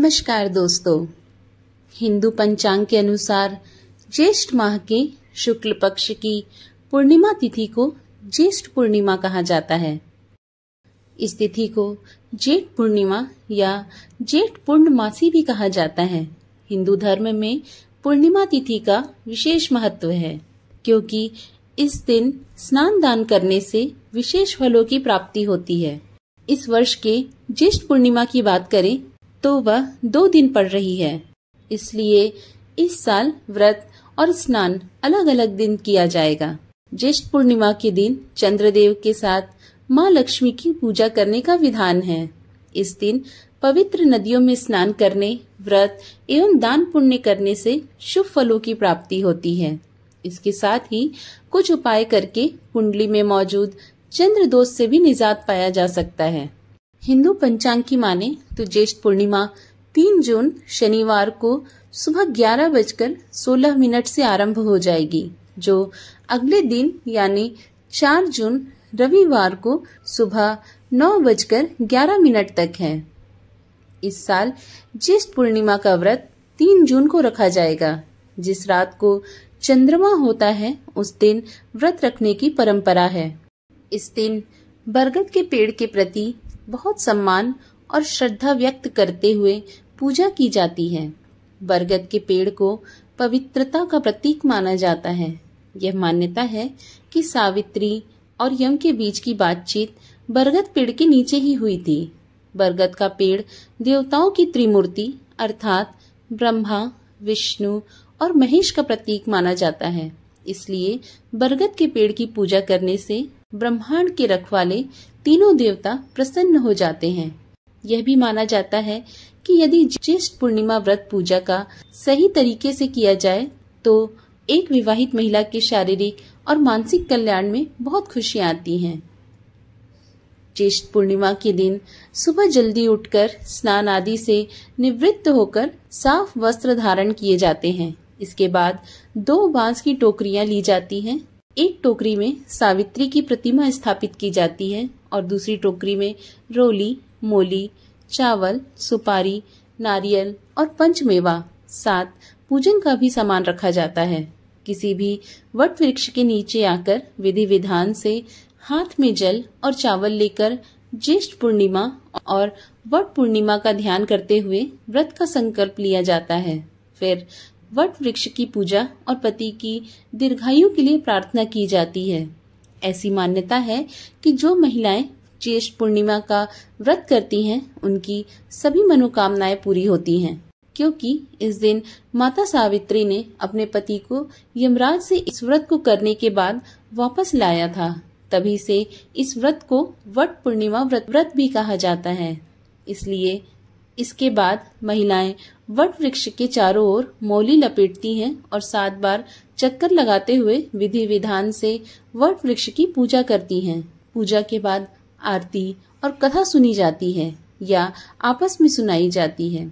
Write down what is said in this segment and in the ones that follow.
नमस्कार दोस्तों। हिंदू पंचांग के अनुसार ज्येष्ठ माह के शुक्ल पक्ष की पूर्णिमा तिथि को ज्येष्ठ पूर्णिमा कहा जाता है। इस तिथि को जेठ पूर्णिमा या जेठ पूर्णमासी भी कहा जाता है। हिंदू धर्म में पूर्णिमा तिथि का विशेष महत्व है, क्योंकि इस दिन स्नान दान करने से विशेष फलों की प्राप्ति होती है। इस वर्ष के ज्येष्ठ पूर्णिमा की बात करें तो वह 2 दिन पड़ रही है, इसलिए इस साल व्रत और स्नान अलग अलग दिन किया जाएगा। ज्येष्ठ पूर्णिमा के दिन चंद्रदेव के साथ माँ लक्ष्मी की पूजा करने का विधान है। इस दिन पवित्र नदियों में स्नान करने, व्रत एवं दान पुण्य करने से शुभ फलों की प्राप्ति होती है। इसके साथ ही कुछ उपाय करके कुंडली में मौजूद चंद्र दोष से भी निजात पाया जा सकता है। हिंदू पंचांग की माने तो ज्येष्ठ पूर्णिमा 3 जून शनिवार को सुबह 11:16 से आरंभ हो जाएगी, जो अगले दिन यानी 4 जून रविवार को सुबह 9:11 तक है। इस साल ज्येष्ठ पूर्णिमा का व्रत 3 जून को रखा जाएगा। जिस रात को चंद्रमा होता है उस दिन व्रत रखने की परंपरा है। इस दिन बरगद के पेड़ के प्रति बहुत सम्मान और श्रद्धा व्यक्त करते हुए पूजा की जाती है। बरगद के पेड़ को पवित्रता का प्रतीक माना जाता है। यह मान्यता है कि सावित्री और यम के बीच की बातचीत बरगद पेड़ के नीचे ही हुई थी। बरगद का पेड़ देवताओं की त्रिमूर्ति अर्थात ब्रह्मा, विष्णु और महेश का प्रतीक माना जाता है। इसलिए बरगद के पेड़ की पूजा करने से ब्रह्मांड के रखवाले तीनों देवता प्रसन्न हो जाते हैं। यह भी माना जाता है कि यदि ज्येष्ठ पूर्णिमा व्रत पूजा का सही तरीके से किया जाए तो एक विवाहित महिला के शारीरिक और मानसिक कल्याण में बहुत खुशियां आती हैं। ज्येष्ठ पूर्णिमा के दिन सुबह जल्दी उठकर स्नान आदि से निवृत्त होकर साफ वस्त्र धारण किए जाते हैं। इसके बाद 2 बांस की टोकरियां ली जाती हैं। एक टोकरी में सावित्री की प्रतिमा स्थापित की जाती है और दूसरी टोकरी में रोली, मोली, चावल, सुपारी, नारियल और पंचमेवा साथ पूजन का भी सामान रखा जाता है। किसी भी वट वृक्ष के नीचे आकर विधि विधान से हाथ में जल और चावल लेकर ज्येष्ठ पूर्णिमा और वट पूर्णिमा का ध्यान करते हुए व्रत का संकल्प लिया जाता है। फिर वट वृक्ष की पूजा और पति की दीर्घायु के लिए प्रार्थना की जाती है। ऐसी मान्यता है कि जो महिलाएं ज्येष्ठ पूर्णिमा का व्रत करती हैं, उनकी सभी मनोकामनाएं पूरी होती हैं, क्योंकि इस दिन माता सावित्री ने अपने पति को यमराज से इस व्रत को करने के बाद वापस लाया था। तभी से इस व्रत को वट पूर्णिमा व्रत भी कहा जाता है। इसलिए इसके बाद महिलाएं वट वृक्ष के चारों ओर मौली लपेटती हैं और 7 बार चक्कर लगाते हुए विधि विधान से वट वृक्ष की पूजा करती हैं। पूजा के बाद आरती और कथा सुनी जाती है या आपस में सुनाई जाती है।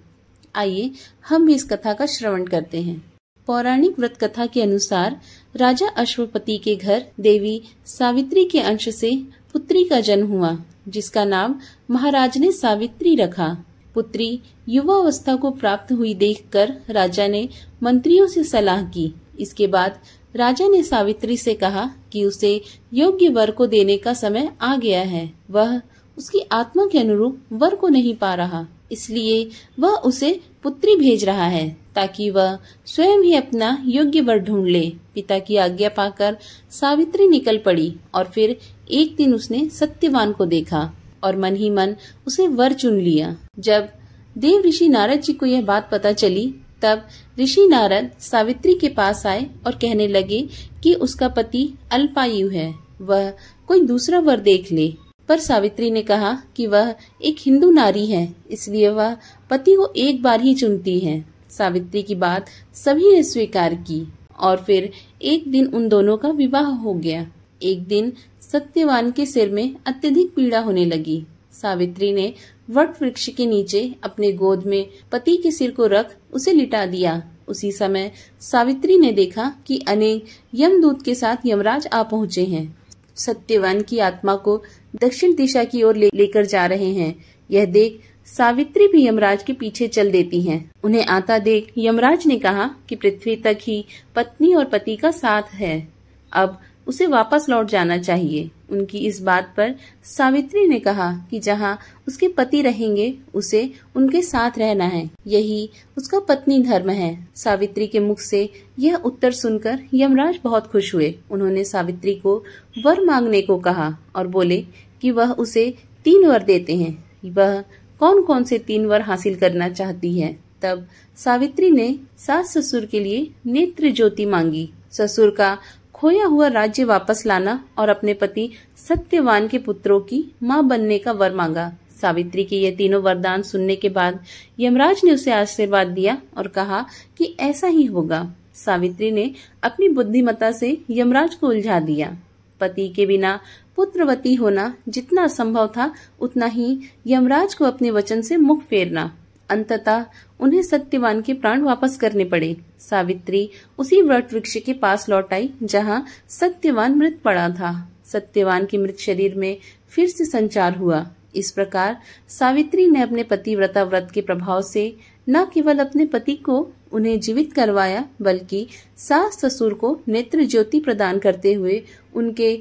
आइए हम भी इस कथा का श्रवण करते हैं। पौराणिक व्रत कथा के अनुसार राजा अश्वपति के घर देवी सावित्री के अंश से पुत्री का जन्म हुआ, जिसका नाम महाराज ने सावित्री रखा। पुत्री युवावस्था को प्राप्त हुई देखकर राजा ने मंत्रियों से सलाह की। इसके बाद राजा ने सावित्री से कहा कि उसे योग्य वर को देने का समय आ गया है। वह उसकी आत्मा के अनुरूप वर को नहीं पा रहा, इसलिए वह उसे पुत्री भेज रहा है ताकि वह स्वयं ही अपना योग्य वर ढूंढ ले। पिता की आज्ञा पाकर सावित्री निकल पड़ी और फिर एक दिन उसने सत्यवान को देखा और मन ही मन उसे वर चुन लिया। जब देव ऋषि नारद जी को यह बात पता चली, तब ऋषि नारद सावित्री के पास आए और कहने लगे कि उसका पति अल्पायु है, वह कोई दूसरा वर देख ले। पर सावित्री ने कहा कि वह एक हिंदू नारी है, इसलिए वह पति को एक बार ही चुनती है। सावित्री की बात सभी ने स्वीकार की और फिर एक दिन उन दोनों का विवाह हो गया। एक दिन सत्यवान के सिर में अत्यधिक पीड़ा होने लगी। सावित्री ने वट वृक्ष के नीचे अपने गोद में पति के सिर को रख उसे लिटा दिया। उसी समय सावित्री ने देखा कि अनेक यमदूत के साथ यमराज आ पहुंचे हैं। सत्यवान की आत्मा को दक्षिण दिशा की ओर लेकर जा रहे हैं। यह देख सावित्री भी यमराज के पीछे चल देती हैं। उन्हें आता देख यमराज ने कहा कि पृथ्वी तक ही पत्नी और पति का साथ है, अब उसे वापस लौट जाना चाहिए। उनकी इस बात पर सावित्री ने कहा कि जहाँ उसके पति रहेंगे उसे उनके साथ रहना है, यही उसका पत्नी धर्म है। सावित्री के मुख से यह उत्तर सुनकर यमराज बहुत खुश हुए। उन्होंने सावित्री को वर मांगने को कहा और बोले कि वह उसे 3 वर देते हैं। वह कौन कौन से 3 वर हासिल करना चाहती है। तब सावित्री ने सास ससुर के लिए नेत्र ज्योति मांगी, ससुर का खोया हुआ राज्य वापस लाना और अपने पति सत्यवान के पुत्रों की मां बनने का वर मांगा। सावित्री के ये तीनों वरदान सुनने के बाद यमराज ने उसे आशीर्वाद दिया और कहा कि ऐसा ही होगा। सावित्री ने अपनी बुद्धिमत्ता से यमराज को उलझा दिया। पति के बिना पुत्रवती होना जितना असंभव था, उतना ही यमराज को अपने वचन से मुख फेरना। अंततः उन्हें सत्यवान के प्राण वापस करने पड़े। सावित्री उसी वट वृक्ष के पास लौट आई जहाँ सत्यवान मृत पड़ा था। सत्यवान के मृत शरीर में फिर से संचार हुआ। इस प्रकार सावित्री ने अपने पतिव्रता व्रत के प्रभाव से न केवल अपने पति को उन्हें जीवित करवाया, बल्कि सास ससुर को नेत्र ज्योति प्रदान करते हुए उनके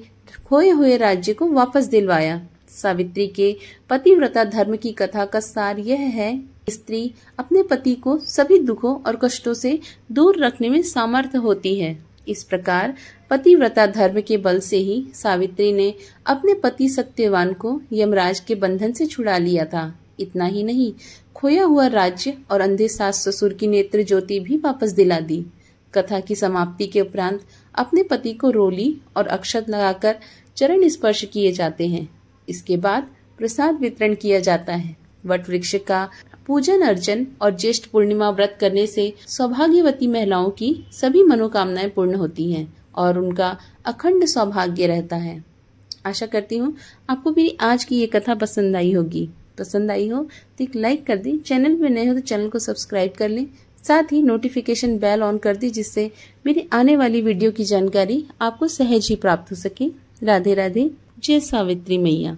खोए हुए राज्य को वापस दिलवाया। सावित्री के पतिव्रता धर्म की कथा का सार यह है, स्त्री अपने पति को सभी दुखों और कष्टों से दूर रखने में सामर्थ्य होती है। इस प्रकार पतिव्रता धर्म के बल से ही सावित्री ने अपने पति सत्यवान को यमराज के बंधन से छुड़ा लिया था। इतना ही नहीं, खोया हुआ राज्य और अंधे सास ससुर की नेत्र ज्योति भी वापस दिला दी। कथा की समाप्ति के उपरांत अपने पति को रोली और अक्षत लगाकर चरण स्पर्श किए जाते हैं। इसके बाद प्रसाद वितरण किया जाता है। वट वृक्ष का पूजन अर्चन और ज्येष्ठ पूर्णिमा व्रत करने से सौभाग्यवती महिलाओं की सभी मनोकामनाएं पूर्ण होती हैं और उनका अखंड सौभाग्य रहता है। आशा करती हूँ आपको मेरी आज की ये कथा पसंद आई होगी। पसंद आई हो तो एक लाइक कर दें, चैनल पे नए हो तो चैनल को सब्सक्राइब कर लें, साथ ही नोटिफिकेशन बेल ऑन कर दें जिससे मेरी आने वाली वीडियो की जानकारी आपको सहज ही प्राप्त हो सके। राधे राधे। जय सावित्री मैया।